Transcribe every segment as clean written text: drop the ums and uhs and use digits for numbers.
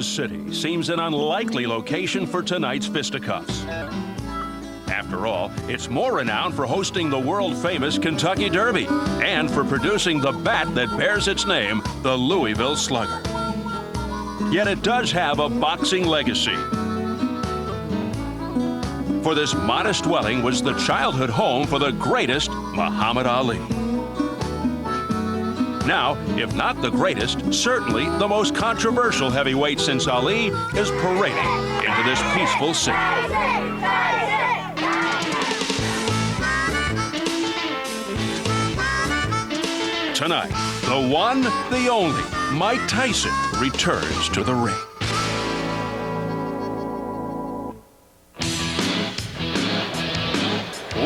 City seems an unlikely location for tonight's fisticuffs. After all, it's more renowned for hosting the world-famous Kentucky Derby and for producing the bat that bears its name, the Louisville Slugger. Yet it does have a boxing legacy. For this modest dwelling was the childhood home for the greatest Muhammad Ali. Now, if not the greatest, certainly the most controversial heavyweight since Ali is parading into this peaceful city. Tonight, the one, the only, Mike Tyson returns to the ring.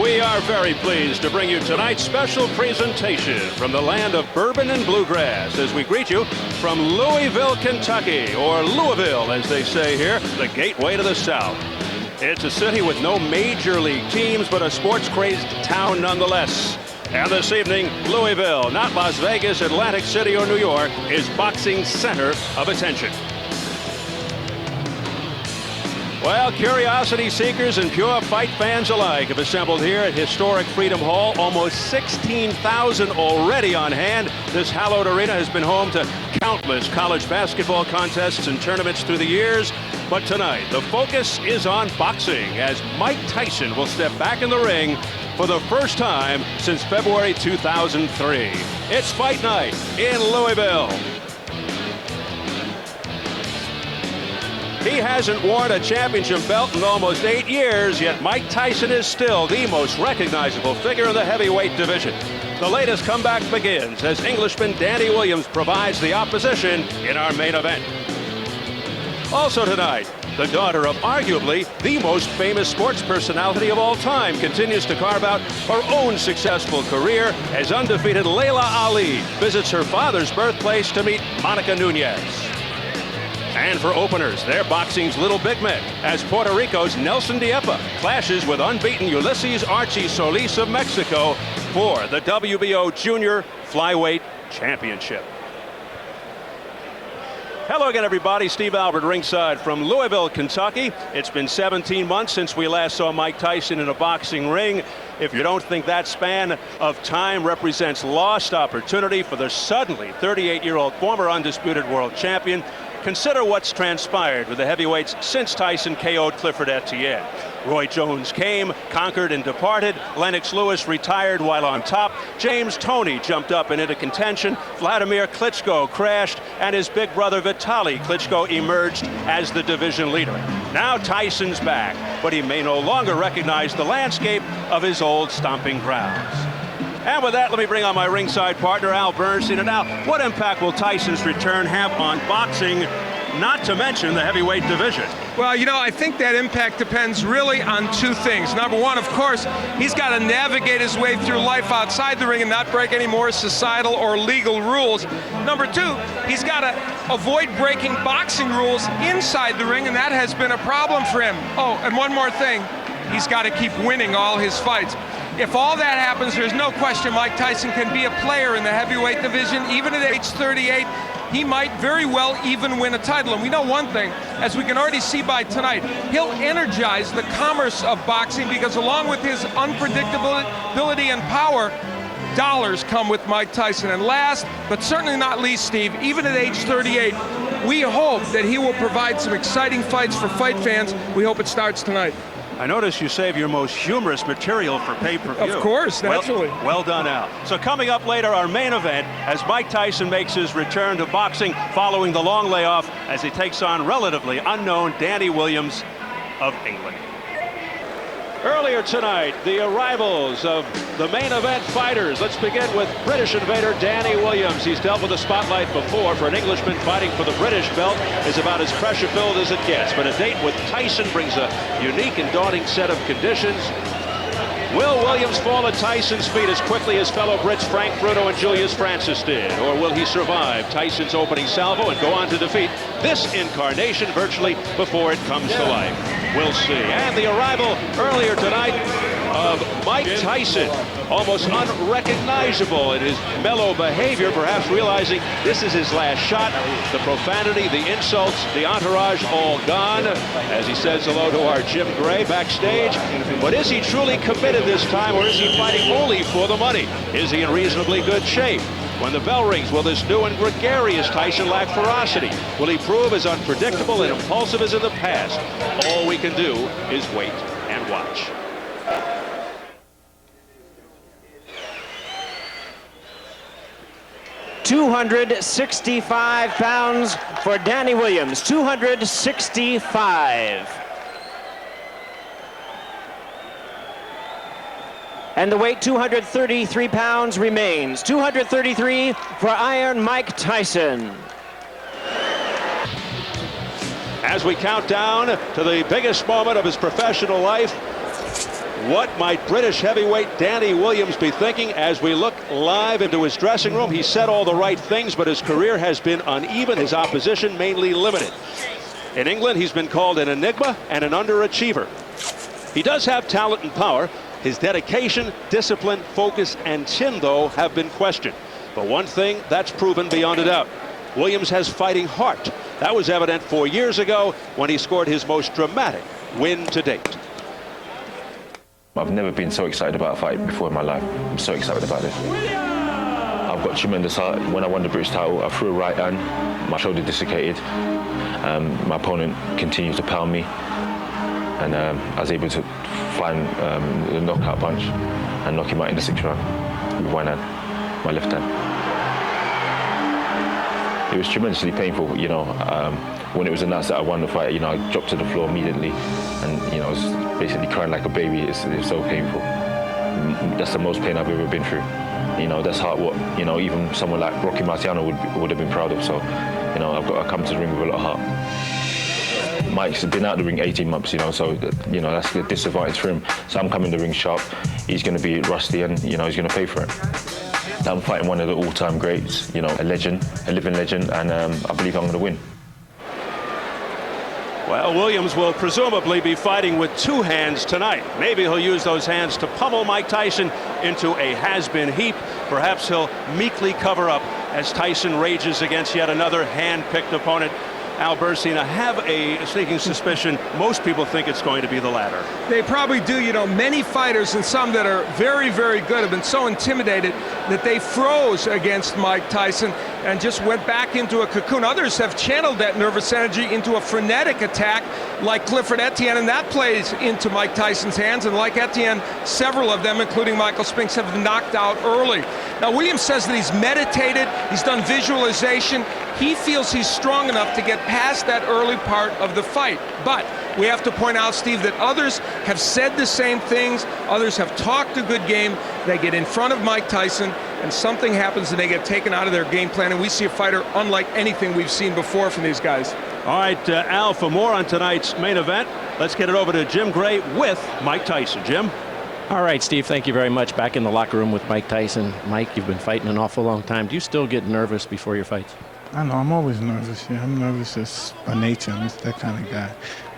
We are very pleased to bring you tonight's special presentation from the land of bourbon and bluegrass as we greet you from Louisville, Kentucky, or Louisville, as they say here, the gateway to the South. It's a city with no major league teams, but a sports-crazed town nonetheless. And this evening, Louisville, not Las Vegas, Atlantic City, or New York, is boxing's center of attention. Well, curiosity seekers and pure fight fans alike have assembled here at historic Freedom Hall. Almost 16,000 already on hand. This hallowed arena has been home to countless college basketball contests and tournaments through the years. But tonight, the focus is on boxing as Mike Tyson will step back in the ring for the first time since February 2003. It's fight night in Louisville. He hasn't worn a championship belt in almost 8 years, yet Mike Tyson is still the most recognizable figure in the heavyweight division. The latest comeback begins as Englishman Danny Williams provides the opposition in our main event. Also tonight, the daughter of arguably the most famous sports personality of all time continues to carve out her own successful career as undefeated Layla Ali visits her father's birthplace to meet Monica Nunez. And for openers, they're boxing's little big men as Puerto Rico's Nelson Diepa clashes with unbeaten Ulysses Archie Solis of Mexico for the WBO Junior Flyweight Championship. Hello again, everybody. Steve Albert ringside from Louisville, Kentucky. It's been 17 months since we last saw Mike Tyson in a boxing ring. If you don't think that span of time represents lost opportunity for the suddenly 38-year-old former undisputed world champion, consider what's transpired with the heavyweights since Tyson KO'd Clifford Etienne. Roy Jones came, conquered, and departed. Lennox Lewis retired while on top. James Toney jumped up and into contention. Vladimir Klitschko crashed, and his big brother Vitaly Klitschko emerged as the division leader. Now Tyson's back, but he may no longer recognize the landscape of his old stomping grounds. And with that, let me bring on my ringside partner, Al Bernstein. And Al, what impact will Tyson's return have on boxing, not to mention the heavyweight division? Well, you know, I think that impact depends really on two things. Number one, of course, he's got to navigate his way through life outside the ring and not break any more societal or legal rules. Number two, he's got to avoid breaking boxing rules inside the ring, and that has been a problem for him. Oh, and one more thing, he's got to keep winning all his fights. If all that happens, there's no question Mike Tyson can be a player in the heavyweight division. Even at age 38, he might very well even win a title. And we know one thing, as we can already see by tonight, he'll energize the commerce of boxing because along with his unpredictability and power, dollars come with Mike Tyson. And last, but certainly not least, Steve, even at age 38, we hope that he will provide some exciting fights for fight fans. We hope it starts tonight. I notice you save your most humorous material for pay-per-view. Of course, naturally. Well done, Al. So coming up later, our main event, as Mike Tyson makes his return to boxing following the long layoff as he takes on relatively unknown Danny Williams of England. Earlier tonight, the arrivals of the main event fighters. Let's begin with British invader Danny Williams. He's dealt with the spotlight before. For an Englishman fighting for the British belt is about as pressure-filled as it gets. But a date with Tyson brings a unique and daunting set of conditions. Will Williams fall at Tyson's feet as quickly as fellow Brits Frank Bruno and Julius Francis did? Or will he survive Tyson's opening salvo and go on to defeat this incarnation virtually before it comes to life? We'll see. And the arrival earlier tonight of Mike Tyson, almost unrecognizable in his mellow behavior, perhaps realizing this is his last shot. The profanity, the insults, the entourage all gone, as he says hello to our Jim Gray backstage. But is he truly committed this time, or is he fighting only for the money? Is he in reasonably good shape? When the bell rings, will this new and gregarious Tyson lack ferocity? Will he prove as unpredictable and impulsive as in the past? All we can do is wait and watch. £265 for Danny Williams. 265. And the weight, 233 pounds, remains. 233 for Iron Mike Tyson. As we count down to the biggest moment of his professional life, what might British heavyweight Danny Williams be thinking as we look live into his dressing room? He said all the right things, but his career has been uneven, his opposition mainly limited. In England, he's been called an enigma and an underachiever. He does have talent and power. His dedication, discipline, focus, and chin, though, have been questioned. But one thing that's proven beyond a doubt: Williams has fighting heart. That was evident 4 years ago when he scored his most dramatic win to date. I've never been so excited about a fight before in my life. I'm so excited about this. I've got tremendous heart. When I won the British title, I threw a right hand, my shoulder dislocated. My opponent continued to pound me, and I was able to find the knockout punch and knock him out in the 6th round with one hand, my left hand. It was tremendously painful, you know. When it was announced that I won the fight, you know, I dropped to the floor immediately, and you know, I was basically crying like a baby. It's so painful. That's the most pain I've ever been through. You know, that's what you know, even someone like Rocky Marciano would have been proud of. So, you know, I come to the ring with a lot of heart. Mike's been out the ring 18 months, you know, so, you know, that's a disadvantage for him. So I'm coming to the ring sharp. He's going to be rusty, and, you know, he's going to pay for it. I'm fighting one of the all-time greats, you know, a legend, a living legend, and I believe I'm going to win. Well, Williams will presumably be fighting with two hands tonight. Maybe he'll use those hands to pummel Mike Tyson into a has-been heap. Perhaps he'll meekly cover up as Tyson rages against yet another hand-picked opponent. Al Bernstein, I have a sneaking suspicion most people think it's going to be the latter. They probably do. You know, many fighters, and some that are very, very good, have been so intimidated that they froze against Mike Tyson and just went back into a cocoon. Others have channeled that nervous energy into a frenetic attack like Clifford Etienne, and that plays into Mike Tyson's hands. And like Etienne, several of them, including Michael Spinks, have been knocked out early. Now, Williams says that he's meditated, he's done visualization. He feels he's strong enough to get past that early part of the fight. But we have to point out, Steve, that others have said the same things. Others have talked a good game. They get in front of Mike Tyson, and something happens, and they get taken out of their game plan. And we see a fighter unlike anything we've seen before from these guys. All right, Al, for more on tonight's main event, let's get it over to Jim Gray with Mike Tyson. Jim? All right, Steve, thank you very much. Back in the locker room with Mike Tyson. Mike, you've been fighting an awful long time. Do you still get nervous before your fights? I know, I'm always nervous. Yeah, I'm nervous just by nature. I'm just that kind of guy.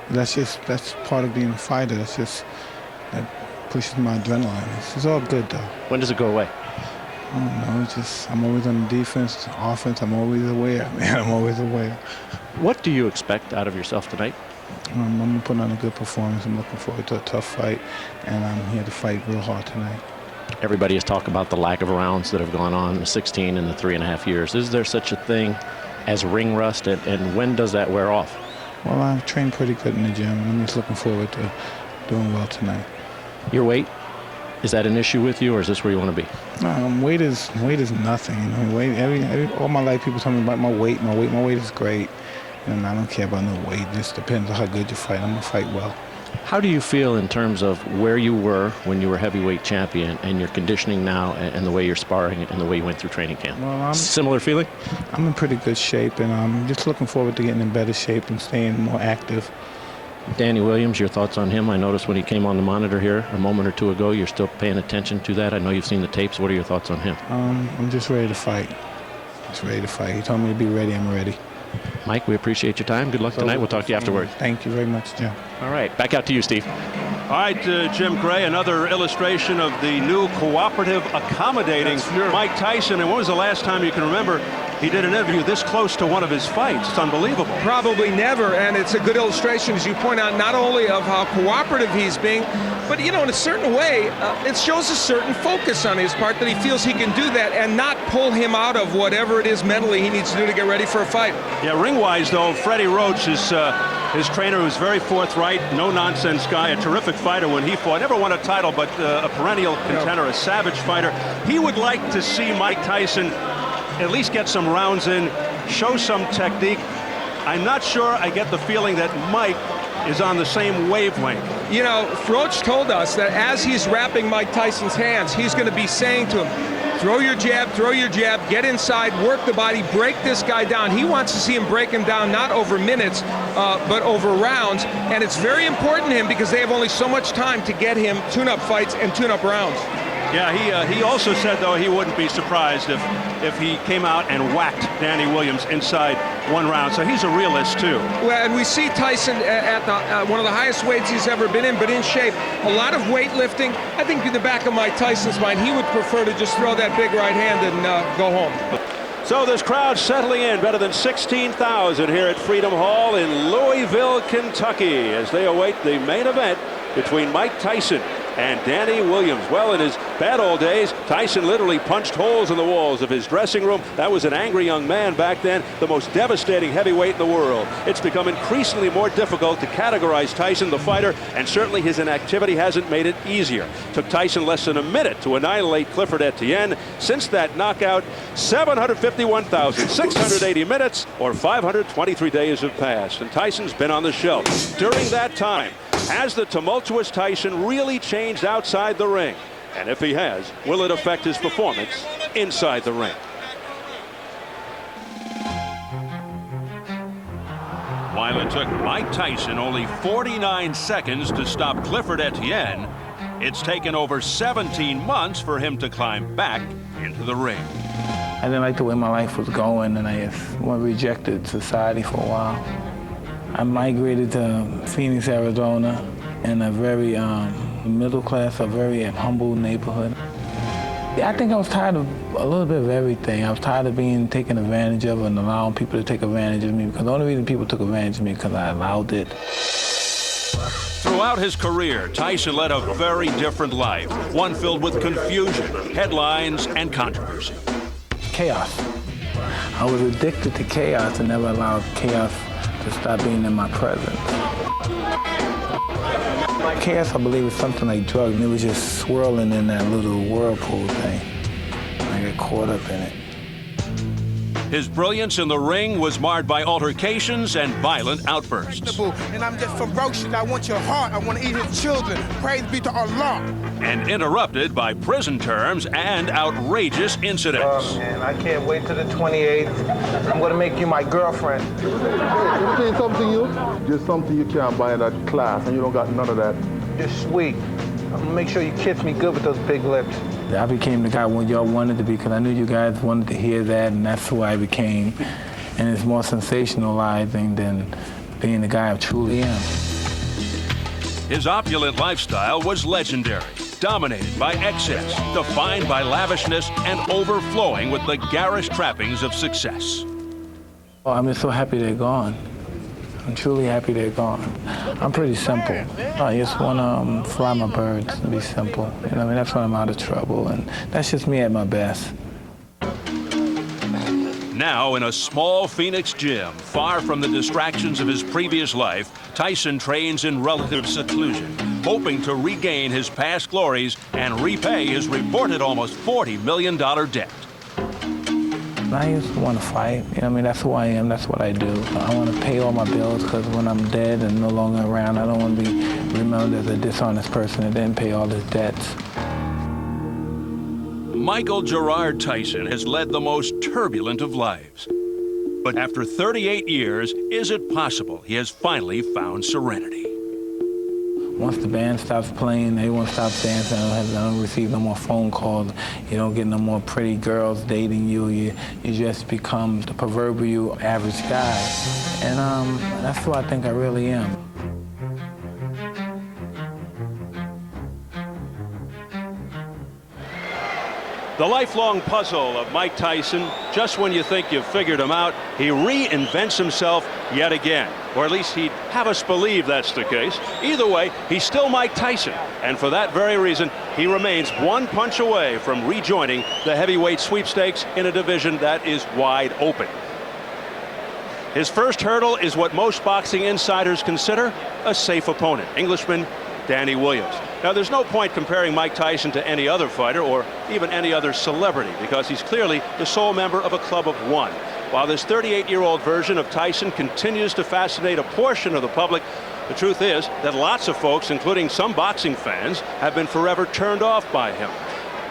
That's part of being a fighter. That pushes my adrenaline. It's all good, though. When does it go away? I don't know. I'm always on the defense, offense. I'm always aware. Man, I'm always aware. What do you expect out of yourself tonight? I'm going to put on a good performance. I'm looking forward to a tough fight, and I'm here to fight real hard tonight. Everybody has talked about the lack of rounds that have gone on in the 16 and the 3.5 years. Is there such a thing as ring rust, and when does that wear off? Well, I've trained pretty good in the gym, and I'm just looking forward to doing well tonight. Your weight, is that an issue with you, or is this where you want to be? No, weight is nothing. You know, all my life people tell me about my weight. My weight is great, and I don't care about no weight. It just depends on how good you fight. I'm gonna fight well. How do you feel in terms of where you were when you were heavyweight champion and your conditioning now and the way you're sparring and the way you went through training camp? Well, similar feeling? I'm in pretty good shape, and I'm just looking forward to getting in better shape and staying more active. Danny Williams, your thoughts on him? I noticed when he came on the monitor here a moment or two ago, you're still paying attention to that. I know you've seen the tapes. What are your thoughts on him? I'm just ready to fight. Just ready to fight. He told me to be ready. I'm ready. Mike, we appreciate your time. Good luck tonight. We'll talk to you afterwards. Thank you very much, Jim. All right, back out to you, Steve. All right, Jim Gray, another illustration of the new cooperative, accommodating Mike Tyson. And when was the last time you can remember he did an interview this close to one of his fights? It's unbelievable. Probably never, and it's a good illustration, as you point out, not only of how cooperative he's being, but, you know, in a certain way, it shows a certain focus on his part that he feels he can do that and not pull him out of whatever it is mentally he needs to do to get ready for a fight. Yeah, ring-wise, though, Freddie Roach is his trainer, was very forthright, no-nonsense guy, a terrific fighter when he fought. Never won a title, but a perennial contender, a savage fighter. He would like to see Mike Tyson at least get some rounds in, show some technique. I'm not sure I get the feeling that Mike is on the same wavelength. You know, Roach told us that as he's wrapping Mike Tyson's hands, he's going to be saying to him, throw your jab, get inside, work the body, break this guy down. He wants to see him break him down, not over minutes, but over rounds. And it's very important to him because they have only so much time to get him tune-up fights and tune-up rounds. Yeah, he also said, though, he wouldn't be surprised if he came out and whacked Danny Williams inside one round. So he's a realist, too. Well, and we see Tyson at one of the highest weights he's ever been in, but in shape. A lot of weightlifting. I think in the back of Mike Tyson's mind, he would prefer to just throw that big right hand and go home. So this crowd settling in, better than 16,000 here at Freedom Hall in Louisville, Kentucky, as they await the main event between Mike Tyson and Danny Williams. Well, in his bad old days, Tyson literally punched holes in the walls of his dressing room. That was an angry young man back then, the most devastating heavyweight in the world. It's become increasingly more difficult to categorize Tyson, the fighter, and certainly his inactivity hasn't made it easier. Took Tyson less than a minute to annihilate Clifford Etienne. Since that knockout, 751,680 minutes or 523 days have passed, and Tyson's been on the shelf. During that time, has the tumultuous Tyson really changed outside the ring? And if he has, will it affect his performance inside the ring? While it took Mike Tyson only 49 seconds to stop Clifford Etienne, it's taken over 17 months for him to climb back into the ring. I didn't like the way my life was going, and I just rejected society for a while. I migrated to Phoenix, Arizona, in a very middle class, a very humble neighborhood. I think I was tired of a little bit of everything. I was tired of being taken advantage of and allowing people to take advantage of me, because the only reason people took advantage of me is because I allowed it. Throughout his career, Tyson led a very different life, one filled with confusion, headlines, and controversy. Chaos. I was addicted to chaos and never allowed chaos to stop being in my presence. Chaos, I believe, is something like drugs, and it was just swirling in that little whirlpool thing. I got caught up in it. His brilliance in the ring was marred by altercations and violent outbursts. And I'm just ferocious. I want your heart. I want to eat his children. Praise be to Allah. And interrupted by prison terms and outrageous incidents. Oh, man, I can't wait till the 28th. I'm going to make you my girlfriend. Let me say something to you. Just something you can't buy in that class, and you don't got none of that. You're sweet. I'm going to make sure you kiss me good with those big lips. I became the guy what y'all wanted to be, because I knew you guys wanted to hear that, and that's who I became. And it's more sensationalizing than being the guy I truly am. His opulent lifestyle was legendary, dominated by excess, defined by lavishness, and overflowing with the garish trappings of success. Oh, I'm just so happy they're gone. I'm truly happy they're gone. I'm pretty simple. I just want to fly my birds and be simple. You know, I mean, that's when I'm out of trouble, and that's just me at my best. Now in a small Phoenix gym, far from the distractions of his previous life, Tyson trains in relative seclusion, hoping to regain his past glories and repay his reported almost $40 million debt. I just want to fight. You know, I mean, that's who I am. That's what I do. I want to pay all my bills, because when I'm dead and no longer around, I don't want to be remembered as a dishonest person that didn't pay all his debts. Michael Gerard Tyson has led the most turbulent of lives. But after 38 years, is it possible he has finally found serenity? Once the band stops playing, everyone stops dancing. I don't receive no more phone calls. You don't get no more pretty girls dating you. You just become the proverbial average guy. And that's who I think I really am. The lifelong puzzle of Mike Tyson. Just when you think you've figured him out, he reinvents himself yet again. Or at least he'd have us believe that's the case. Either way, he's still Mike Tyson. And for that very reason, he remains one punch away from rejoining the heavyweight sweepstakes in a division that is wide open. His first hurdle is what most boxing insiders consider a safe opponent, Englishman Danny Williams. Now, there's no point comparing Mike Tyson to any other fighter or even any other celebrity because he's clearly the sole member of a club of one. While this 38-year-old version of Tyson continues to fascinate a portion of the public, the truth is that lots of folks, including some boxing fans, have been forever turned off by him.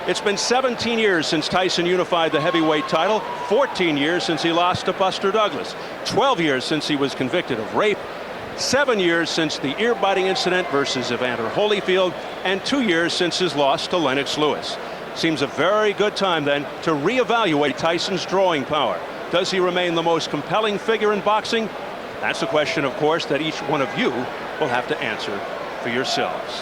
It's been 17 years since Tyson unified the heavyweight title, 14 years since he lost to Buster Douglas, 12 years since he was convicted of rape, 7 years since the ear-biting incident versus Evander Holyfield, and 2 years since his loss to Lennox Lewis. Seems a very good time then to reevaluate Tyson's drawing power. Does he remain the most compelling figure in boxing? That's a question, of course, that each one of you will have to answer for yourselves.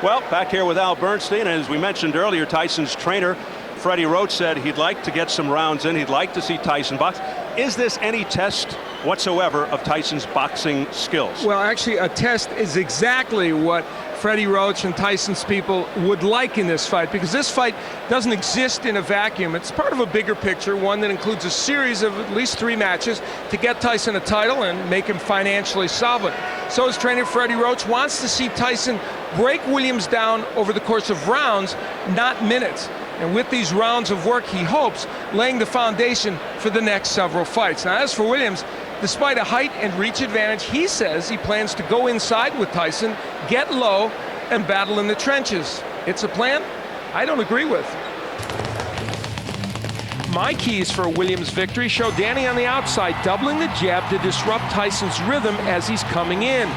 Well, back here with Al Bernstein, and as we mentioned earlier, Tyson's trainer, Freddie Roach, said he'd like to get some rounds in. He'd like to see Tyson box. Is this any test whatsoever of Tyson's boxing skills? Well, actually, a test is exactly what Freddie Roach and Tyson's people would like in this fight, because this fight doesn't exist in a vacuum. It's part of a bigger picture, one that includes a series of at least 3 matches to get Tyson a title and make him financially solvent. So his trainer Freddie Roach wants to see Tyson break Williams down over the course of rounds, not minutes. And with these rounds of work, he hopes laying the foundation for the next several fights. Now, as for Williams, despite a height and reach advantage, he says he plans to go inside with Tyson, get low, and battle in the trenches. It's a plan I don't agree with. My keys for Williams' victory show Danny on the outside, doubling the jab to disrupt Tyson's rhythm as he's coming in.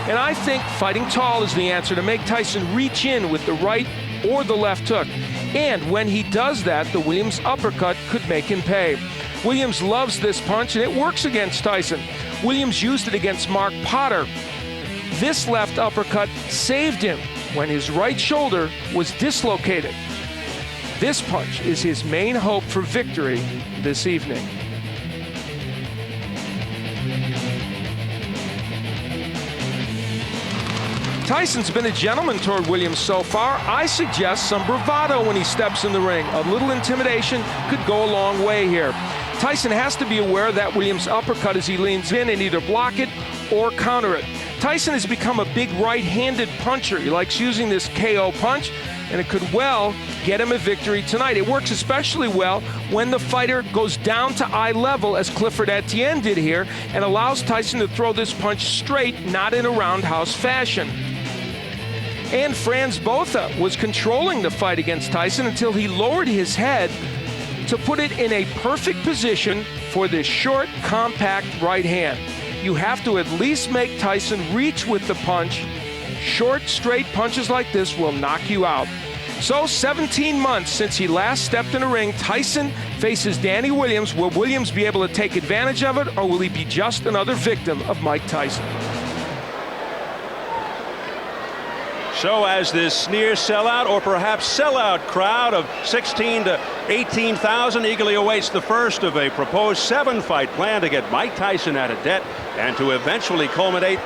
And I think fighting tall is the answer to make Tyson reach in with the right or the left hook. And when he does that, the Williams uppercut could make him pay. Williams loves this punch, and it works against Tyson. Williams used it against Mark Potter. This left uppercut saved him when his right shoulder was dislocated. This punch is his main hope for victory this evening. Tyson's been a gentleman toward Williams so far. I suggest some bravado when he steps in the ring. A little intimidation could go a long way here. Tyson has to be aware of that Williams uppercut as he leans in and either block it or counter it. Tyson has become a big right-handed puncher. He likes using this KO punch, and it could well get him a victory tonight. It works especially well when the fighter goes down to eye level, as Clifford Etienne did here, and allows Tyson to throw this punch straight, not in a roundhouse fashion. And Franz Botha was controlling the fight against Tyson until he lowered his head to put it in a perfect position for this short, compact right hand. You have to at least make Tyson reach with the punch. Short, straight punches like this will knock you out. So 17 months since he last stepped in a ring, Tyson faces Danny Williams. Will Williams be able to take advantage of it, or will he be just another victim of Mike Tyson? So as this near sellout or perhaps sellout crowd of 16 to 18,000 eagerly awaits the first of a proposed 7-fight plan to get Mike Tyson out of debt and to eventually culminate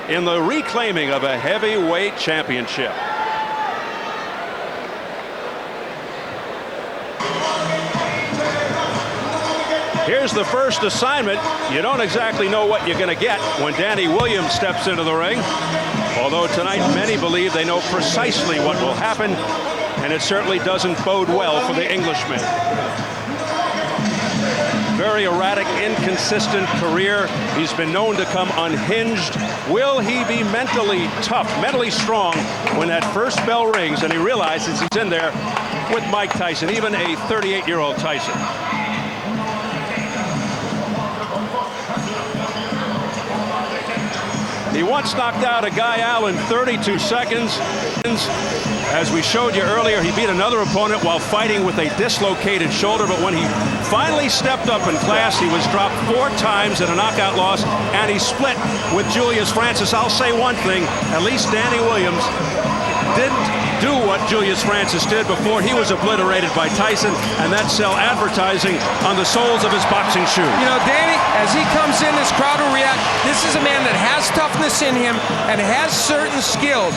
in the reclaiming of a heavyweight championship. Here's the first assignment. You don't exactly know what you're going to get when Danny Williams steps into the ring. Although tonight many believe they know precisely what will happen, and it certainly doesn't bode well for the Englishman. Very erratic, inconsistent career. He's been known to come unhinged. Will he be mentally tough, mentally strong when that first bell rings and he realizes he's in there with Mike Tyson, even a 38-year-old Tyson? He once knocked out a guy out in 32 seconds. As we showed you earlier, he beat another opponent while fighting with a dislocated shoulder, but when he finally stepped up in class, he was dropped 4 times in a knockout loss, and he split with Julius Francis. I'll say one thing, at least Danny Williams didn't do what Julius Francis did before he was obliterated by Tyson, and that's sell advertising on the soles of his boxing shoes. You know, Danny, as he comes in, this crowd will react. This is a man that has toughness in him and has certain skills.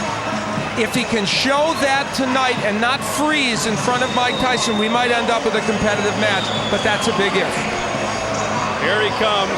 If he can show that tonight and not freeze in front of Mike Tyson, we might end up with a competitive match, but that's a big if. Here he comes.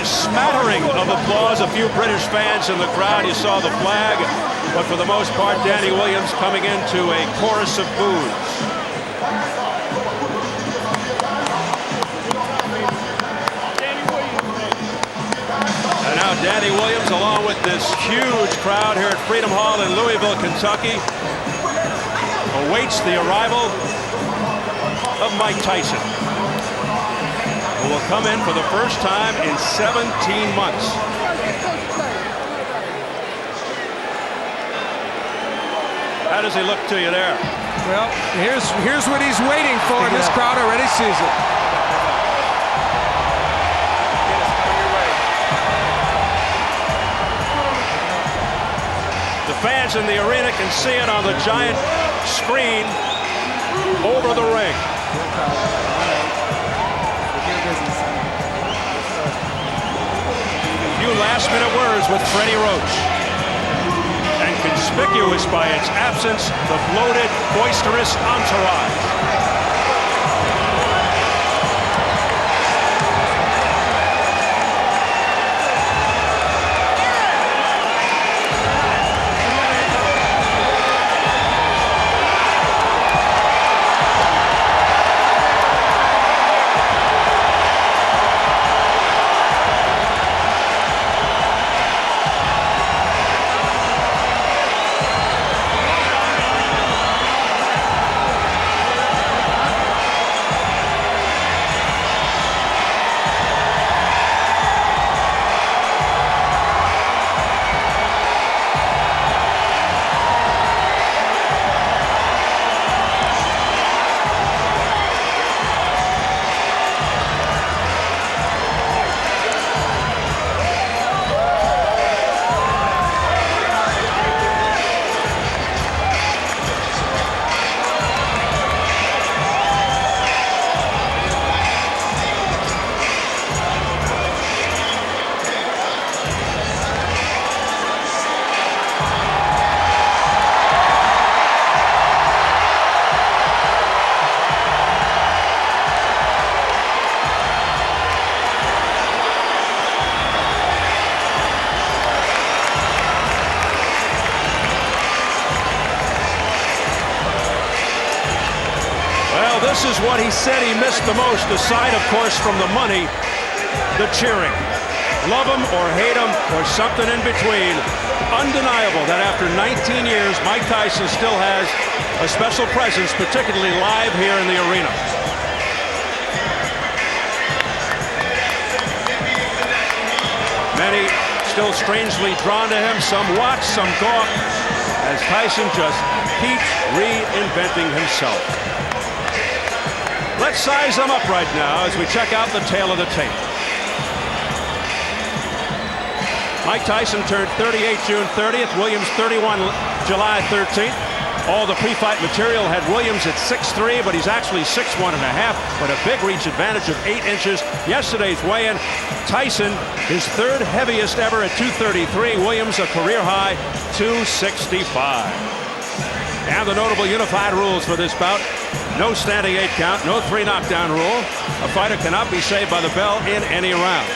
Smattering of applause, a few British fans in the crowd. You saw the flag, but for the most part, Danny Williams coming into a chorus of boos. And now Danny Williams, along with this huge crowd here at Freedom Hall in Louisville, Kentucky, awaits the arrival of Mike Tyson, who will come in for the first time in 17 months. How does he look to you there? Well, here's what he's waiting for, and this crowd already sees it. The fans in the arena can see it on the giant screen over the ring. Last-minute words with Freddie Roach. And conspicuous by its absence, the bloated, boisterous entourage. This is what he said he missed the most, aside, of course, from the money, the cheering. Love him or hate him or something in between. Undeniable that after 19 years, Mike Tyson still has a special presence, particularly live here in the arena. Many still strangely drawn to him. Some watch, some gawk, as Tyson just keeps reinventing himself. Let's size them up right now as we check out the tail of the tape. Mike Tyson turned 38 June 30th, Williams 31 July 13th. All the pre-fight material had Williams at 6'3", but he's actually 6'1.5", but a big reach advantage of 8 inches. Yesterday's weigh-in, Tyson, his third heaviest ever at 233. Williams, a career high, 265. And the notable unified rules for this bout: no standing 8 count, no 3 knockdown rule. A fighter cannot be saved by the bell in any round.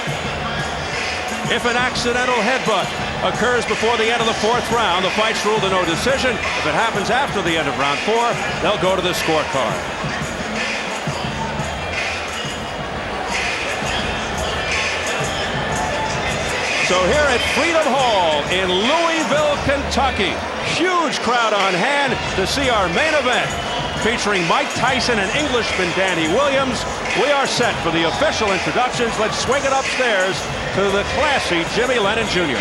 If an accidental headbutt occurs before the end of the 4th round, the fight's ruled a no decision. If it happens after the end of round 4, they'll go to the scorecard. So here at Freedom Hall in Louisville, Kentucky, huge crowd on hand to see our main event. Featuring Mike Tyson and Englishman Danny Williams, we are set for the official introductions. Let's swing it upstairs to the classy Jimmy Lennon Jr.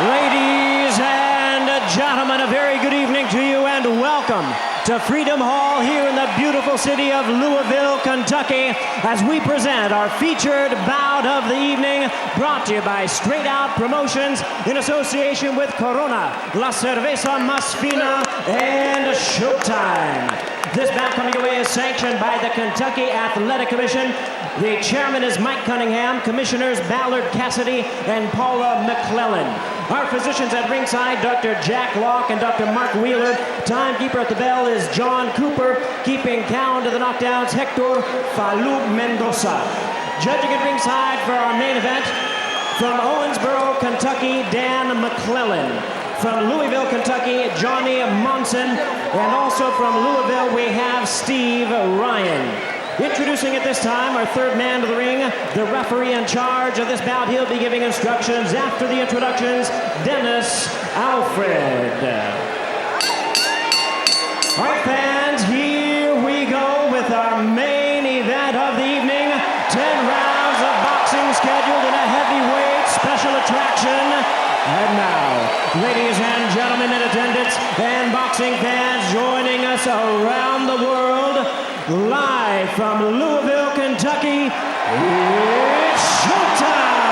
Ladies and gentlemen, a very good evening to you and welcome to Freedom Hall here in the beautiful city of Louisville, Kentucky, as we present our featured bout of the evening, brought to you by Straight Out Promotions in association with Corona, La Cerveza Más Fina, and Showtime. This bout coming your way is sanctioned by the Kentucky Athletic Commission. The chairman is Mike Cunningham, commissioners Ballard Cassidy and Paula McClellan. Our physicians at ringside, Dr. Jack Locke and Dr. Mark Wheeler. Timekeeper at the bell is John Cooper. Keeping count of the knockdowns, Hector Falub Mendoza. Judging at ringside for our main event, from Owensboro, Kentucky, Dan McClellan. From Louisville, Kentucky, Johnny Monson. And also from Louisville, we have Steve Ryan. Introducing at this time our third man to the ring, the referee in charge of this bout. He'll be giving instructions after the introductions, Dennis Alfred. All right, fans, here we go with our main event of the evening. 10 rounds of boxing scheduled in a heavyweight special attraction. And now, ladies and gentlemen in attendance and boxing fans joining us around the world, live from Louisville, Kentucky, it's showtime!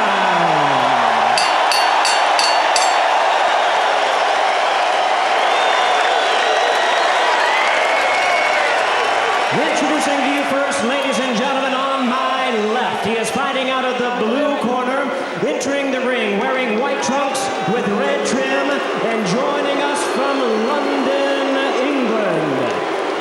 Introducing to you first, ladies and gentlemen, on my left, he is fighting out of the blue corner, entering the ring wearing white trunks with red trim, and joining us from London, England.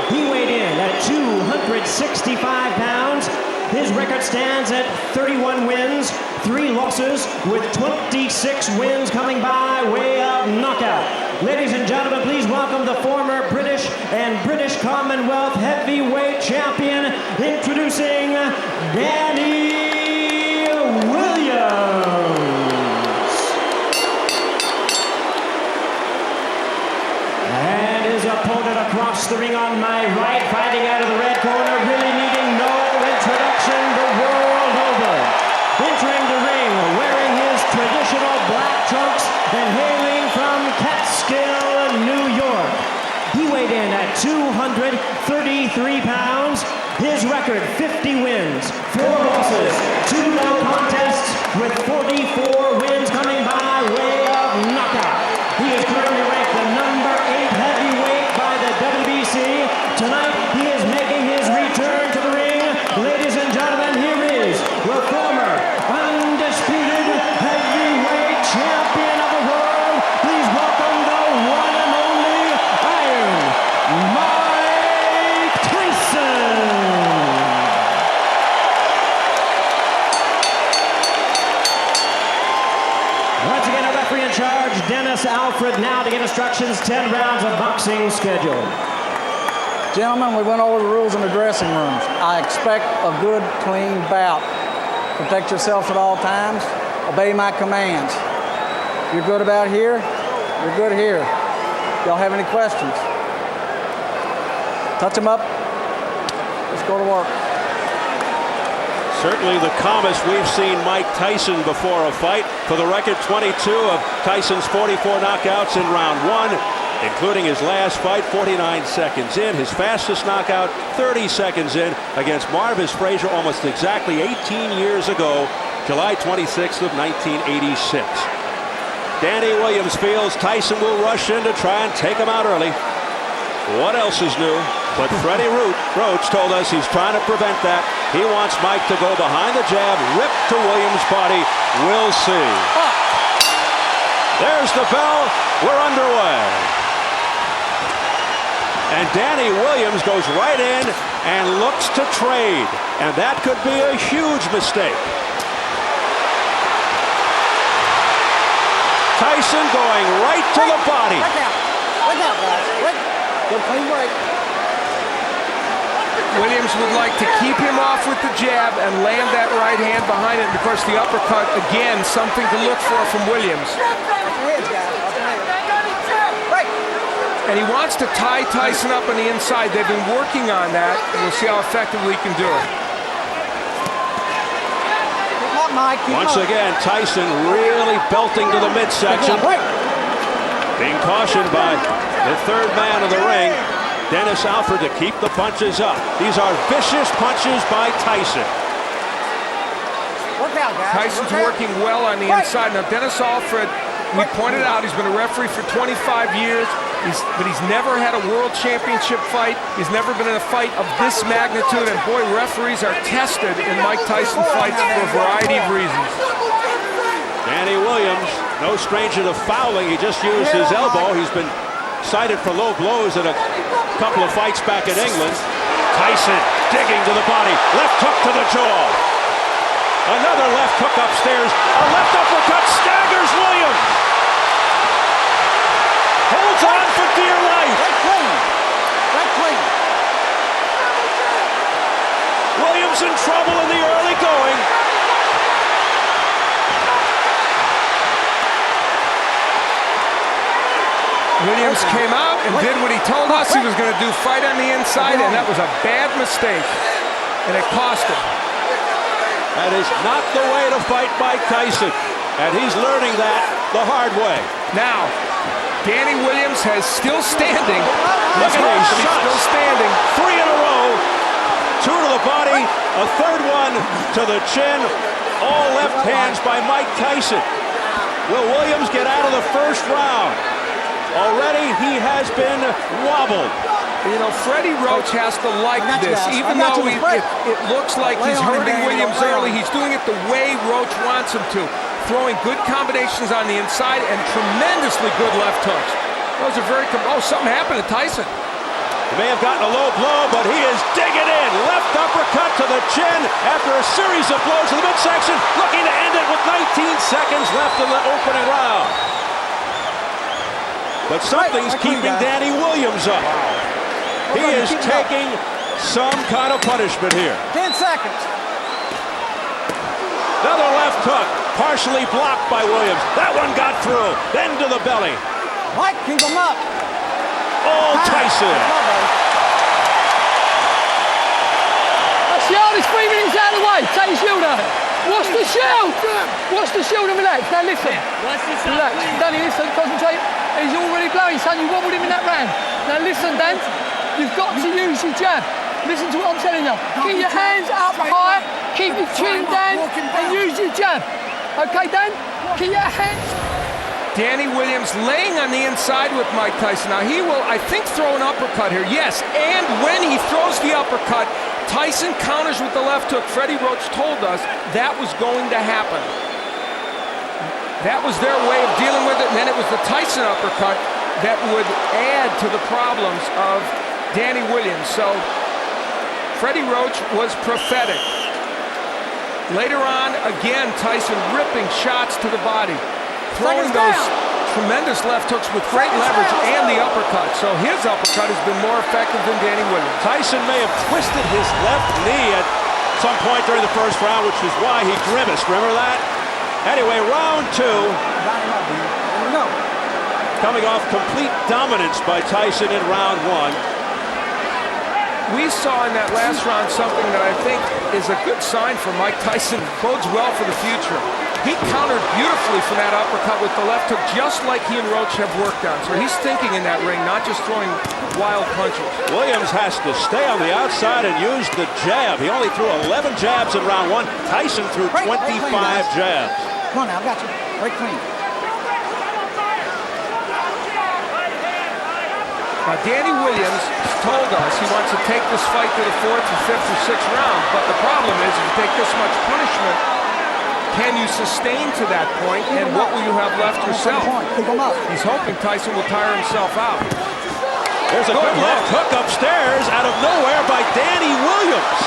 He weighed in at 265 pounds. His record stands at 31 wins, 3 losses, with 26 wins coming by way of knockout. Ladies and gentlemen, please welcome the former British and British Commonwealth heavyweight champion, introducing Danny Williams. And his opponent across the ring on my right, fighting out of the red corner, really needing no introduction the world over. Entering the ring, wearing his traditional black trunks and hailing from Catskill, New York. He weighed in at 233 pounds. His record, 50 wins, 4 losses, 2 no contests, with 44 wins coming by way of knockout. He is currently ranked the number 8 heavyweight by the WBC. Tonight, he is making his return to the ring. Ladies and gentlemen, here is the former undisputed heavyweight champion of the world. Please welcome the one and only Iron Mike Tyson. Once again, a referee in charge, Dennis Alfred, now to get instructions, 10 rounds of boxing scheduled. Gentlemen, we went over the rules in the dressing rooms. I expect a good, clean bout. Protect yourself at all times. Obey my commands. You're good about here, you're good here. Y'all have any questions? Touch them up. Let's go to work. Certainly the calmest we've seen Mike Tyson before a fight. For the record, 22 of Tyson's 44 knockouts in round 1, including his last fight, 49 seconds in. His fastest knockout, 30 seconds in, against Marvis Frazier almost exactly 18 years ago, July 26th of 1986. Danny Williams feels Tyson will rush in to try and take him out early. What else is new? But Freddie Roach told us he's trying to prevent that. He wants Mike to go behind the jab, rip to Williams' body. We'll see. There's the bell. We're underway. And Danny Williams goes right in and looks to trade. And that could be a huge mistake. Tyson going right to the body. Break out, guys. Break. Good clean break. Williams would like to keep him off with the jab and land that right hand behind it. And of course, the uppercut, again, something to look for from Williams. And he wants to tie Tyson up on the inside. They've been working on that, and we'll see how effectively he can do it. Once again, Tyson really belting to the midsection. Being cautioned by the third man of the ring, Dennis Alford, to keep the punches up. These are vicious punches by Tyson. Tyson's working well on the inside. Now, Dennis Alford, we pointed out, he's been a referee for 25 years, but he's never had a world championship fight. He's never been in a fight of this magnitude, and boy, referees are tested in Mike Tyson fights for a variety of reasons. Danny Williams, no stranger to fouling. He just used his elbow. He's been cited for low blows in a couple of fights back in England. Tyson digging to the body. Left hook to the jaw. Another left hook upstairs. A left uppercut staggers Williams. Holds on for dear life. Williams in trouble in the early going. Williams came out and did what he told us he was going to do, fight on the inside, and that was a bad mistake, and it cost him. That is not the way to fight Mike Tyson, and he's learning that the hard way. Now, Danny Williams has still standing. Look at these shots. Still standing. 3 in a row. 2 to the body, a third one to the chin. All left hands by Mike Tyson. Will Williams get out of the first round? Already he has been wobbled. You know, Freddie Roach has to like this, even though it looks like he's hurting Williams early. He's doing it the way Roach wants him to, throwing good combinations on the inside and tremendously good left hooks. Those are very, something happened to Tyson. He may have gotten a low blow, but he is digging in. Left uppercut to the chin after a series of blows to the midsection, looking to end it with 19 seconds left in the opening round. But something's keeping Danny Williams up. He is taking some kind of punishment here. 10 seconds. Another left hook, partially blocked by Williams. That one got through, then to the belly. Mike, keep him up. Oh, Tyson. That's the hardest 3 minutes out of the way. Take your shield out. Watch the shield. Watch the shield and relax. Now listen. Relax. Danny, listen, concentrate. He's already blowing, son. You wobbled him in that round. Now listen, Dan. You've got to use your jab. Listen to what I'm telling you. Keep your hands up high. Keep your chin down and use your jab. Okay, Dan? Keep your hands. Danny Williams laying on the inside with Mike Tyson. Now he will, I think, throw an uppercut here. Yes, and when he throws the uppercut, Tyson counters with the left hook. Freddie Roach told us that was going to happen. That was their way of dealing with it, and then it was the Tyson uppercut that would add to the problems of Danny Williams. So Freddie Roach was prophetic. Later on, again, Tyson ripping shots to the body, throwing those tremendous left hooks with great leverage and the uppercut. So his uppercut has been more effective than Danny Williams. Tyson may have twisted his left knee at some point during the first round, which is why he grimaced. Remember that? Anyway, round 2. Coming off complete dominance by Tyson in round 1. We saw in that last round something that I think is a good sign for Mike Tyson. Bodes well for the future. He countered beautifully from that uppercut with the left hook, just like he and Roach have worked on. So he's thinking in that ring, not just throwing wild punches. Williams has to stay on the outside and use the jab. He only threw 11 jabs in round 1. Tyson threw 25 jabs. Come on now, I got you. Break clean. Now, Danny Williams told us he wants to take this fight to the 4th or 5th or 6th round, but the problem is if you take this much punishment, can you sustain to that point, and what will you have left yourself? He's hoping Tyson will tire himself out. There's a good left hook upstairs out of nowhere by Danny Williams.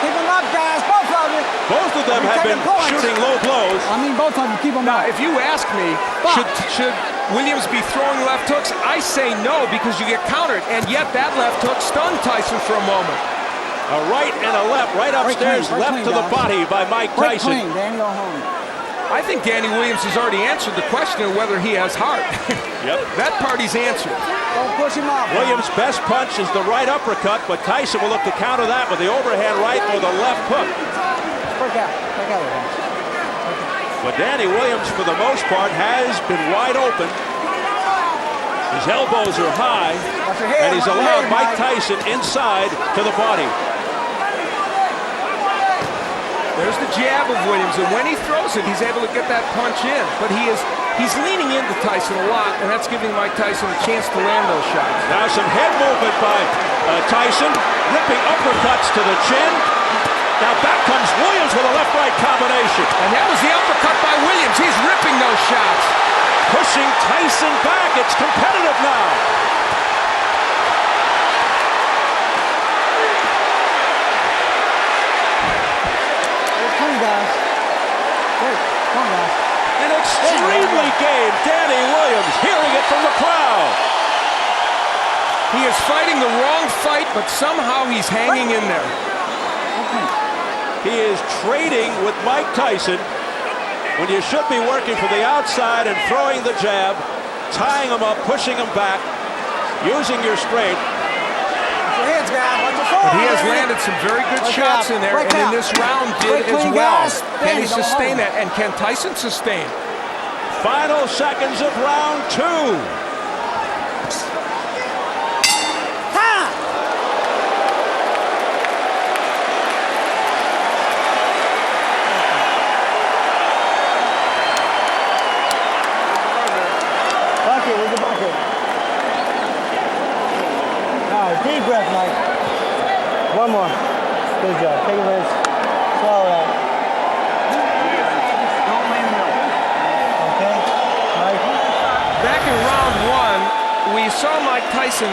Keep them up, guys, both of you. Both of them have been shooting low blows. I mean, both of them, keep them up. Now, if you ask me, should Williams be throwing left hooks? I say no, because you get countered. And yet that left hook stunned Tyson for a moment. A right and a left, right upstairs, left to the body by Mike Tyson. Clean, Danny, go home. I think Danny Williams has already answered the question of whether he has heart. Yep. That part he's answered. Don't push him off. Williams' best punch is the right uppercut, but Tyson will look to counter that with the overhand right or the left hook. Break out. Break out. But Danny Williams, for the most part, has been wide open. His elbows are high, and he's allowed Mike Tyson inside to the body. There's the jab of Williams, and when he throws it, he's able to get that punch in. But he's leaning into Tyson a lot, and that's giving Mike Tyson a chance to land those shots. Now some head movement by Tyson, ripping uppercuts to the chin. Now back comes Williams with a left-right combination. And that was the uppercut by Williams. He's ripping those shots. Pushing Tyson back. It's competitive now. An extremely game Danny Williams, hearing it from the crowd. He is fighting the wrong fight, but somehow he's hanging in there. He is trading with Mike Tyson when you should be working from the outside and throwing the jab, tying him up, pushing him back, using your strength. But he has landed some very good shots in there, and in this round did as well. Can he sustain that? And can Tyson sustain? Final seconds of round 2. Bucket, where's the bucket? All right, deep breath, Mike. One more. Good job. Take a rinse. Swallow that. Don't leave me. Okay? Mike? Back in round 1, we saw Mike Tyson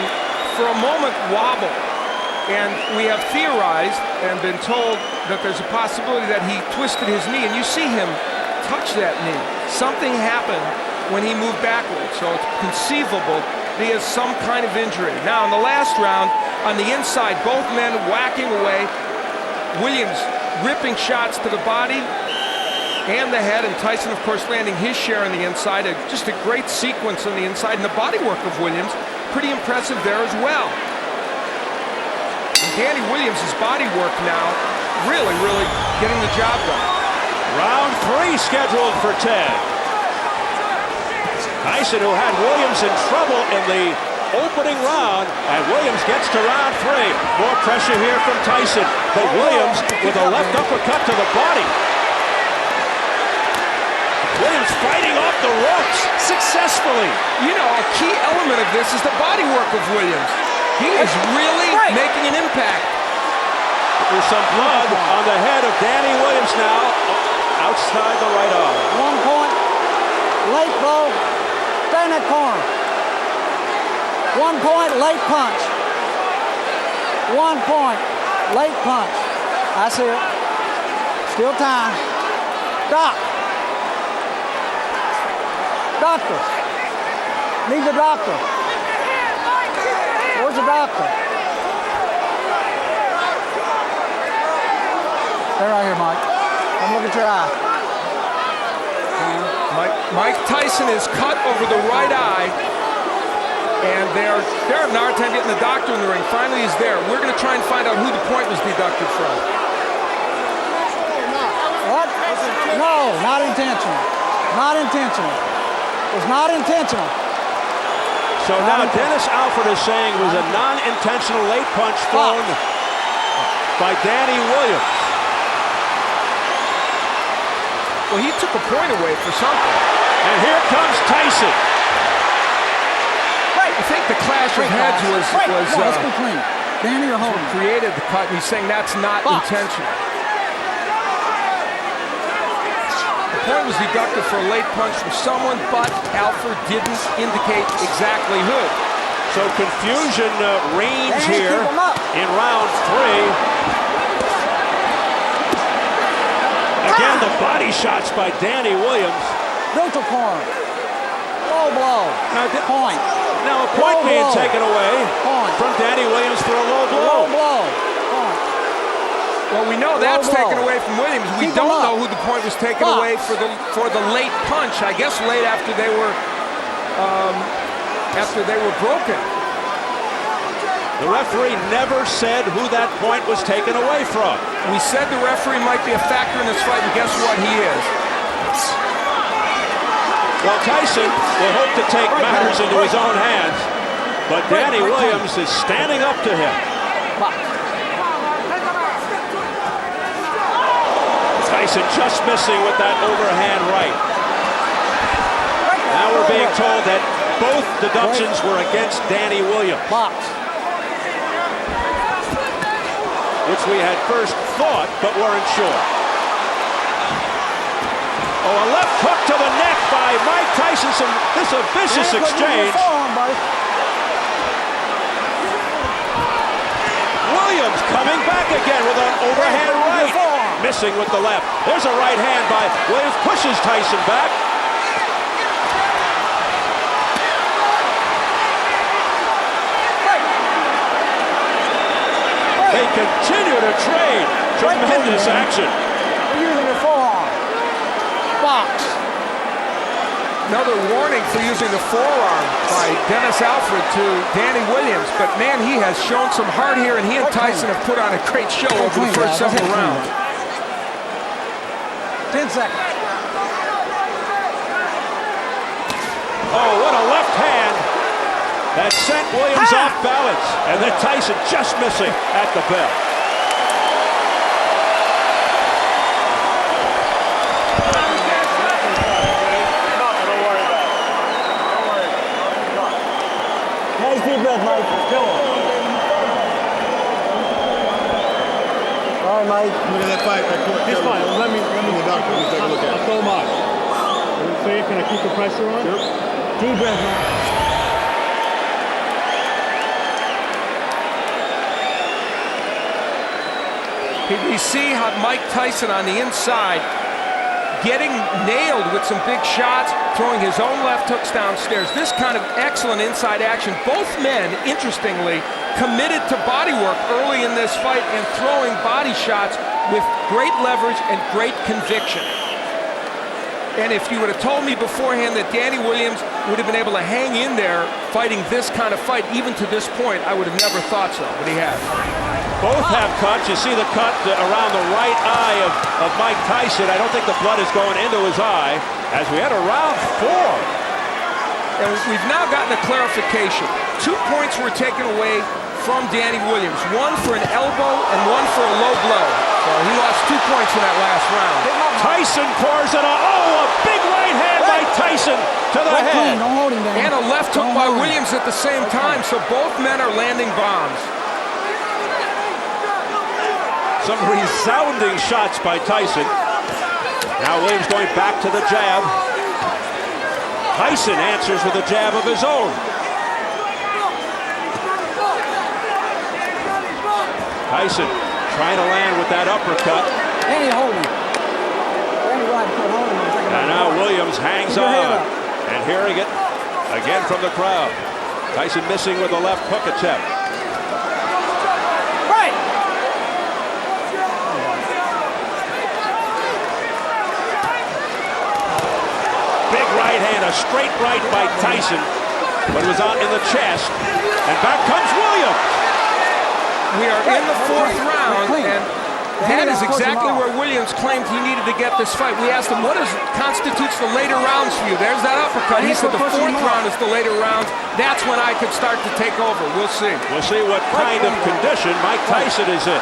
for a moment wobble. And we have theorized and been told that there's a possibility that he twisted his knee. And you see him touch that knee. Something happened when he moved backwards. So it's conceivable he has some kind of injury. Now, in the last round, on the inside, both men whacking away. Williams ripping shots to the body and the head, and Tyson, of course, landing his share on the inside. Just a great sequence on the inside, and the body work of Williams, pretty impressive there as well. And Danny Williams' body work now, really, really getting the job done. Round 3 scheduled for 10. Tyson, who had Williams in trouble in the opening round, and Williams gets to round 3. More pressure here from Tyson, but Williams with a left uppercut to the body. Williams fighting off the ropes successfully. You know, a key element of this is the body work of Williams. He is really making an impact. There's some blood on the head of Danny Williams now, outside the right arm. 1 point, late blow, stay in that corner. 1 point, late punch. 1 point, late punch. I see it. Still time. Doc. Doctor. Need the doctor. Where's the doctor? Stay right here, Mike. Come look at your eye. Mike Tyson is cut over the right eye, and they're having a hard time getting the doctor in the ring. Finally, he's there. We're going to try and find out who the point was deducted from. What? No, not intentional. Not intentional. It was not intentional. So now Dennis Alford is saying it was a non-intentional late punch thrown by Danny Williams. Well, he took a point away for something. And here comes Tyson. I think the clash of heads was let's be clean. Danny or Holden created the cut, and he's saying that's not intentional. The point was deducted for a late punch from someone, but Alford didn't indicate exactly who. So confusion reigns here in round 3. Again, the body shots by Danny Williams. Neutral corner. Low blow. Point. Now a point Low being blow. taken away from Danny Williams for a low blow. Low blow. Point. Well, we know that's taken away from Williams. We Keep don't him up. know who the point was taken Box. away for the late punch. I guess late after they were broken. The referee never said who that point was taken away from. We said the referee might be a factor in this fight, and guess what? He is. Well, Tyson will hope to take matters into his own hands, but Danny Williams is standing up to him. Tyson just missing with that overhand right. Now we're being told that both deductions were against Danny Williams, which we had first thought but weren't sure. Oh, a left hook to the neck by Mike Tyson. This is a vicious exchange. Williams coming back again with an overhand right. Missing with the left. There's a right hand by Williams. Pushes Tyson back. They continue to trade. Tremendous action. Using the forearm. Box. Another warning for using the forearm by Dennis Alfred to Danny Williams. But man, he has shown some heart here, and he and Tyson have put on a great show over the first several rounds. 10 seconds. Oh, what a left hand that sent Williams off balance. And then Tyson just missing at the bell. Nice deep breath, Mike. Kill him. All right, Mike. Look at that fight right quick. He's fine. Let me the doctor. Let me take a look at it. I'll throw him out. Are you safe? Can I keep the pressure on? Yep. Deep breath, Mike. We see how Mike Tyson on the inside getting nailed with some big shots, throwing his own left hooks downstairs. This kind of excellent inside action. Both men, interestingly, committed to body work early in this fight and throwing body shots with great leverage and great conviction. And if you would have told me beforehand that Danny Williams would have been able to hang in there fighting this kind of fight, even to this point, I would have never thought so, but he has. Both have cuts. You see the cut around the right eye of Mike Tyson. I don't think the blood is going into his eye as we had a round 4. And we've now gotten a clarification. 2 points were taken away from Danny Williams. One for an elbow and one for a low blow. So he lost 2 points in that last round. Tyson pours it on. Oh, a big right hand by Tyson to the head. And a left hook by Williams at the same time. So both men are landing bombs. Some resounding shots by Tyson. Now Williams going back to the jab. Tyson answers with a jab of his own. Tyson trying to land with that uppercut. And now Williams hangs on. And hearing it again from the crowd. Tyson missing with a left hook attempt. Big right hand, a straight right by Tyson, but it was out in the chest. And back comes Williams. We are in the 4th round, and that is exactly where Williams claimed he needed to get this fight. We asked him, what constitutes the later rounds for you? There's that uppercut. He said the 4th round is the later rounds. That's when I could start to take over. We'll see. We'll see what kind of condition Mike Tyson is in.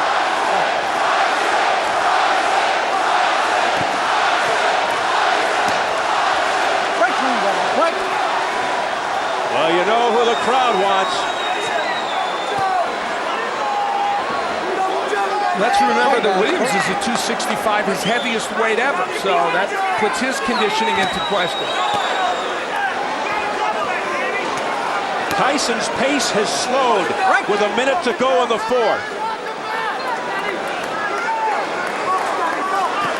Well, you know who the crowd wants. Let's remember that Williams is a 265, his heaviest weight ever, so that puts his conditioning into question. Tyson's pace has slowed with a minute to go in the fourth.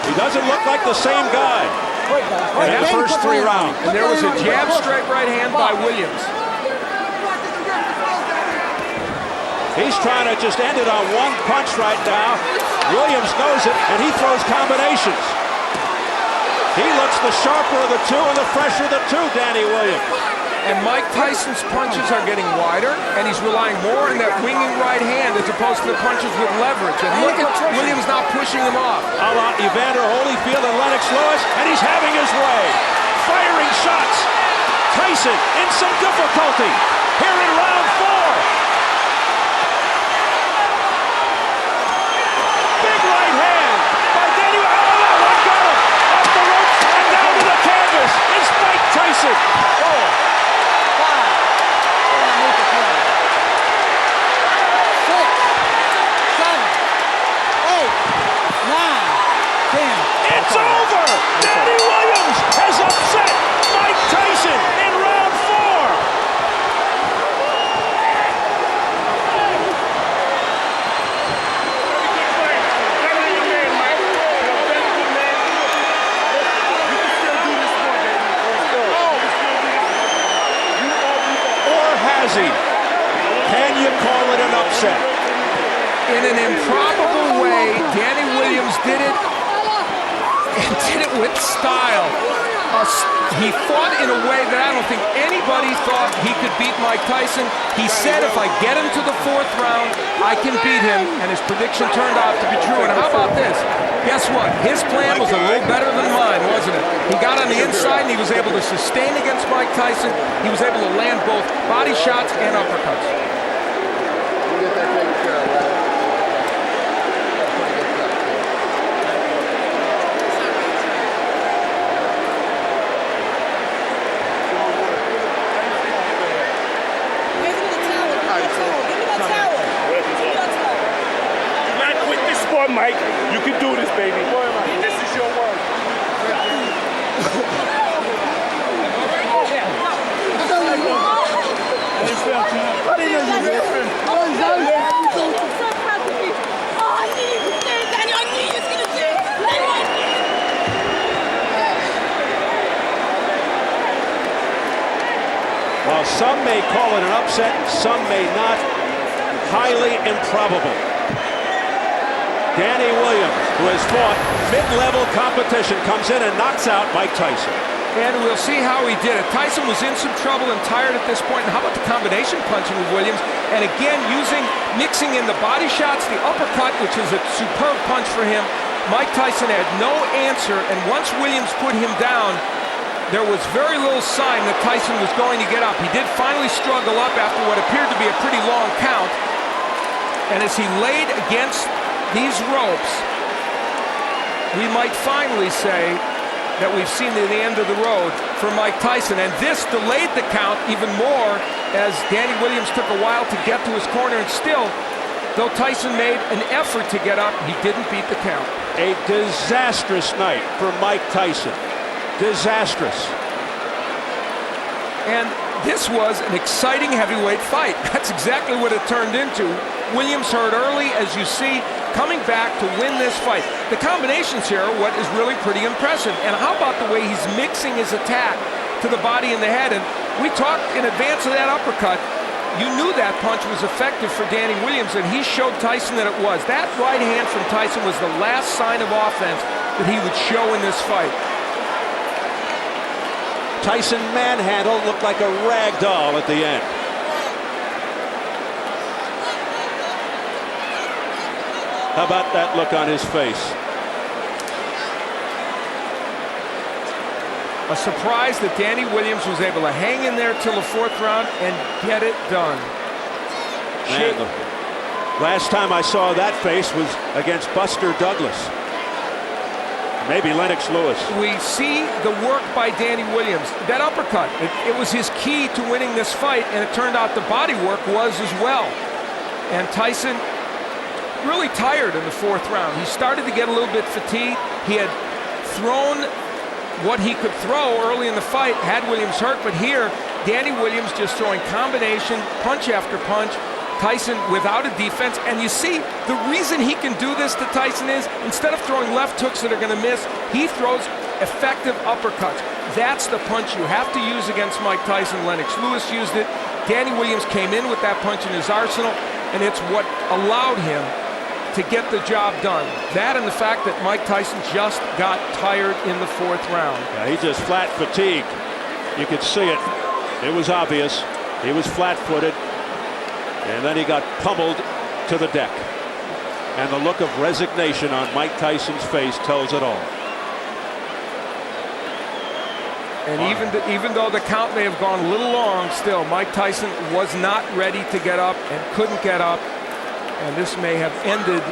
He doesn't look like the same guy in that first 3 rounds. And there was a jab straight right hand by Williams. He's trying to just end it on one punch right now. Williams knows it, and he throws combinations. He looks the sharper of the two and the fresher of the two, Danny Williams. And Mike Tyson's punches are getting wider, and he's relying more on that winging right hand as opposed to the punches with leverage. And look at Williams not pushing him off. A la Evander Holyfield and Lennox Lewis, and he's having his way. Firing shots. Tyson in some difficulty here in round 4. Big right hand by Danny. Oh, that one got him. Off the ropes and down to the canvas. It's Mike Tyson. 4, 5, 6, 7, 8, 9, 10. It's over! Danny Williams has upset Mike Tyson in round 4. Or has he? Can you call it an upset? In an improbable way, Danny Williams did it, and did it with style. He fought in a way that I don't think anybody thought he could beat Mike Tyson. He said, if I get him to the 4th round, I can beat him, and his prediction turned out to be true. And how about this? Guess what? His plan was a little better than mine, wasn't it? He got on the inside, and he was able to sustain against Mike Tyson. He was able to land both body shots and uppercuts. Mike, you can do this, baby. This is your work. While some may call it an upset, some may not. Highly improbable. Danny Williams, who has fought mid-level competition, comes in and knocks out Mike Tyson. And we'll see how he did it. Tyson was in some trouble and tired at this point. And how about the combination punching with Williams? And again, mixing in the body shots, the uppercut, which is a superb punch for him. Mike Tyson had no answer, and once Williams put him down, there was very little sign that Tyson was going to get up. He did finally struggle up after what appeared to be a pretty long count. And as he laid against these ropes, we might finally say that we've seen the end of the road for Mike Tyson. And this delayed the count even more as Danny Williams took a while to get to his corner. And still, though Tyson made an effort to get up, he didn't beat the count. A disastrous night for Mike Tyson. Disastrous. And this was an exciting heavyweight fight. That's exactly what it turned into. Williams hurt early, as you see, coming back to win this fight. The combinations here are what is really pretty impressive. And how about the way he's mixing his attack to the body and the head? And we talked in advance of that uppercut. You knew that punch was effective for Danny Williams, and he showed Tyson that it was. That right hand from Tyson was the last sign of offense that he would show in this fight. Tyson manhandled, looked like a rag doll at the end. How about that look on his face? A surprise that Danny Williams was able to hang in there till the 4th round and get it done. Man, the last time I saw that face was against Buster Douglas. Maybe Lennox Lewis. We see the work by Danny Williams. That uppercut, it was his key to winning this fight, and it turned out the body work was as well. And Tyson really tired in the 4th round. He started to get a little bit fatigued. He had thrown what he could throw early in the fight, had Williams hurt, but here Danny Williams just throwing combination, punch after punch. Tyson without a defense, and you see the reason he can do this to Tyson is instead of throwing left hooks that are going to miss, he throws effective uppercuts. That's the punch you have to use against Mike Tyson. Lennox Lewis used it. Danny Williams came in with that punch in his arsenal, and it's what allowed him to get the job done. That and the fact that Mike Tyson just got tired in the 4th round. Yeah, he just flat fatigued. You could see it. It was obvious. He was flat-footed. And then he got pummeled to the deck. And the look of resignation on Mike Tyson's face tells it all. And even though the count may have gone a little long, still, Mike Tyson was not ready to get up and couldn't get up. And this may have ended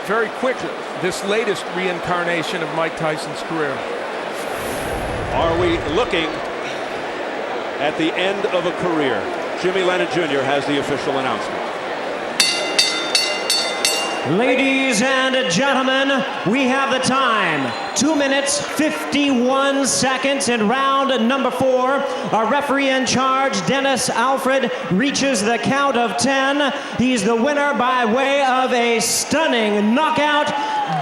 very quickly, this latest reincarnation of Mike Tyson's career. Are we looking at the end of a career? Jimmy Lennon Jr. has the official announcement. Ladies and gentlemen, we have the time. 2 minutes, 51 seconds in round number 4. Our referee in charge, Dennis Alfred, reaches the count of 10. He's the winner by way of a stunning knockout,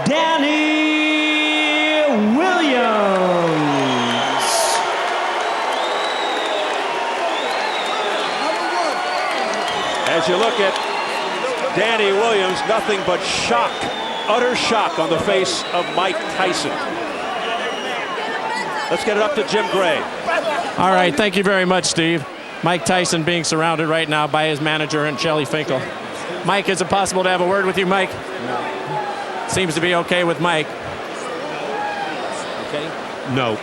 Danny Williams. As you look at Danny Williams, nothing but shock, utter shock on the face of Mike Tyson. Let's get it up to Jim Gray. All right, thank you very much, Steve. Mike Tyson being surrounded right now by his manager and Shelly Finkel. Mike, is it possible to have a word with you, Mike? No. Seems to be okay with Mike. Okay? No.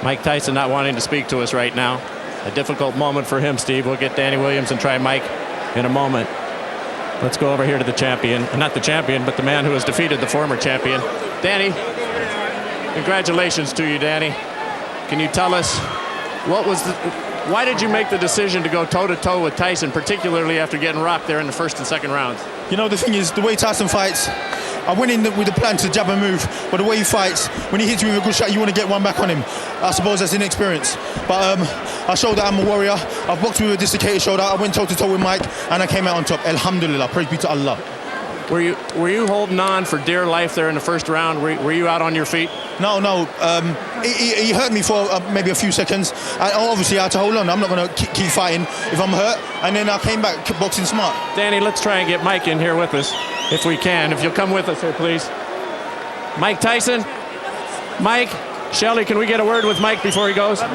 Mike Tyson not wanting to speak to us right now. A difficult moment for him, Steve. We'll get Danny Williams and try Mike in a moment. Let's go over here to the champion. Not the champion, but the man who has defeated the former champion. Danny, congratulations to you, Danny. Can you tell us why did you make the decision to go toe-to-toe with Tyson, particularly after getting rocked there in the 1st and 2nd rounds? You know, the thing is, the way Tyson fights, I went in with the plan to jab and move, but the way he fights, when he hits you with a good shot, you want to get one back on him. I suppose that's inexperience. But I showed that I'm a warrior. I've boxed with a dislocated shoulder. I went toe-to-toe with Mike, and I came out on top. Alhamdulillah, praise be to Allah. Were you holding on for dear life there in the 1st round? Were you out on your feet? No. He hurt me for maybe a few seconds. Obviously, I had to hold on. I'm not going to keep fighting if I'm hurt. And then I came back boxing smart. Danny, let's try and get Mike in here with us, if we can. If you'll come with us here, please. Mike Tyson? Mike? Shelly, can we get a word with Mike before he goes? Let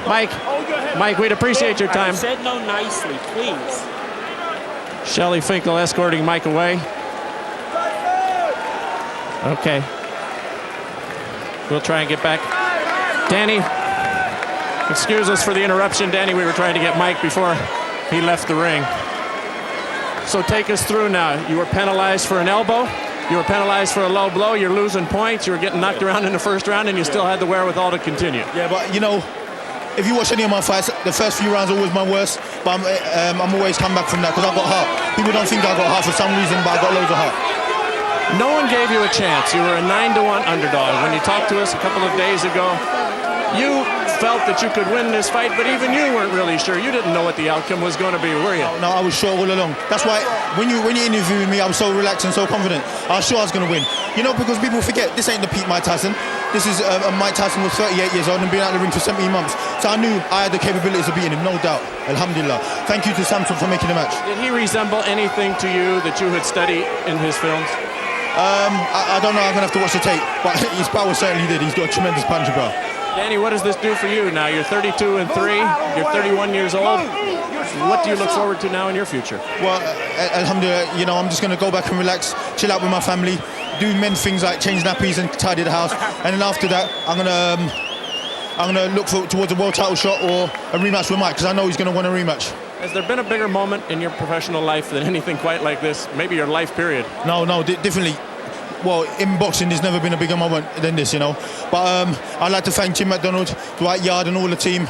Mike go. Mike, we'd appreciate your time. I said no nicely, please. Shelly Finkel escorting Mike away. Okay. We'll try and get back. Danny, excuse us for the interruption. Danny, we were trying to get Mike before he left the ring. So take us through now. You were penalized for an elbow. You were penalized for a low blow. You're losing points. You were getting knocked around in the 1st round, and you still had the wherewithal to continue. Yeah, but you know, if you watch any of my fights, the first few rounds are always my worst, but I'm always come back from that because I've got heart. People don't think I've got heart for some reason, but I've got loads of heart. No one gave you a chance. You were a 9-1 underdog. When you talked to us a couple of days ago, you felt that you could win this fight, but even you weren't really sure. You didn't know what the outcome was going to be, were you? No, I was sure all along. That's why when you interviewed me, I was so relaxed and so confident. I was sure I was going to win. You know, because people forget, this ain't the peak Mike Tyson. This is Mike Tyson was 38 years old and been out of the ring for 17 months. So I knew I had the capabilities of beating him, no doubt. Alhamdulillah. Thank you to Samson for making the match. Did he resemble anything to you that you had studied in his films? I don't know. I'm going to have to watch the tape. But his power certainly did. He's got a tremendous punch, bro. Danny, what does this do for you now? You're 32-3. You're 31 years old. What do you look forward to now in your future? Well, alhamdulillah, you know, I'm just going to go back and relax, chill out with my family, do men things like change nappies and tidy the house. And then after that, I'm going to look towards a world title shot or a rematch with Mike, because I know he's going to want a rematch. Has there been a bigger moment in your professional life than anything quite like this? Maybe your life period? No, definitely. Well, in boxing, there's never been a bigger moment than this, you know. But I'd like to thank Tim McDonald, Dwight Yard, and all the team,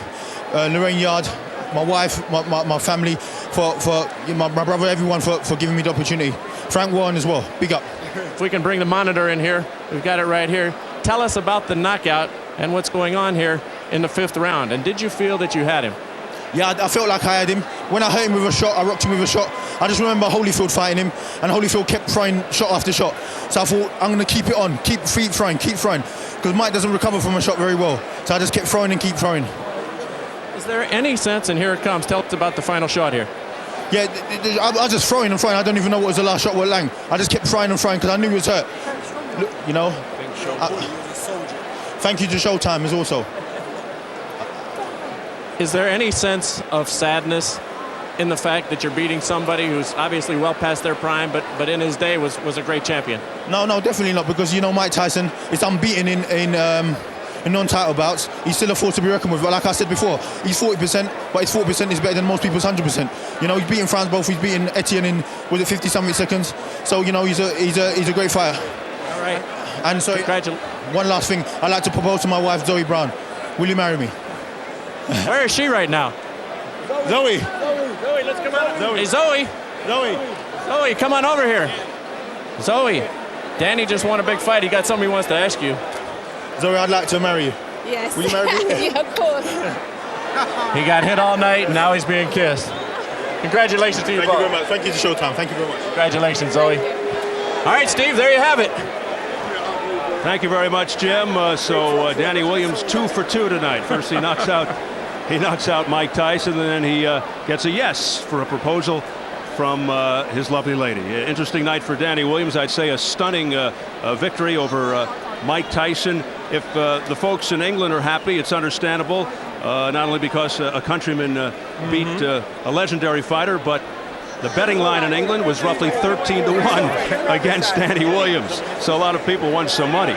Lorraine Yard, my wife, my family, for my brother, everyone for giving me the opportunity. Frank Warren as well. Big up. If we can bring the monitor in here, we've got it right here. Tell us about the knockout and what's going on here. in the 5th round. And did you feel that you had him? Yeah, I felt like I had him. When I hurt him with a shot, I rocked him with a shot. I just remember Holyfield fighting him, and Holyfield kept throwing shot after shot. So I thought, I'm going to keep it on, keep throwing, because Mike doesn't recover from a shot very well. So I just kept throwing and keep throwing. Is there any sense, and here it comes, tell us about the final shot here. Yeah, I was just throwing and throwing. I don't even know what was the last shot with Lang. I just kept throwing and throwing because I knew he was hurt. Look, you know. Thank you to Showtime as also. Is there any sense of sadness in the fact that you're beating somebody who's obviously well past their prime, but in his day was a great champion? No, definitely not, because you know Mike Tyson is unbeaten in non-title bouts. He's still a force to be reckoned with. But like I said before, he's 40%, but his 40% is better than most people's 100%. You know, he's beaten France both. He's beaten Etienne in 50-something seconds. So you know, he's a great fighter. All right. And so one last thing, I'd like to propose to my wife Zoe Brown. Will you marry me? Where is she right now? Zoe, let's come out. Zoe. Hey, Zoe, come on over here. Zoe, Danny just won a big fight. He got something he wants to ask you. Zoe, I'd like to marry you. Yes. Will you marry me? Yeah, of course. He got hit all night, and now he's being kissed. Congratulations to you both. Thank you very much. Thank you to Showtime. Thank you very much. Congratulations, Zoe. All right, Steve, there you have it. Thank you very much, Jim. So Danny Williams 2 for 2 tonight. First he knocks out Mike Tyson, and then he gets a yes for a proposal from his lovely lady. Interesting night for Danny Williams. I'd say a stunning victory over Mike Tyson. If the folks in England are happy, it's understandable. Not only because a countryman beat a legendary fighter, but the betting line in England was roughly 13-1 against Danny Williams. So a lot of people won some money.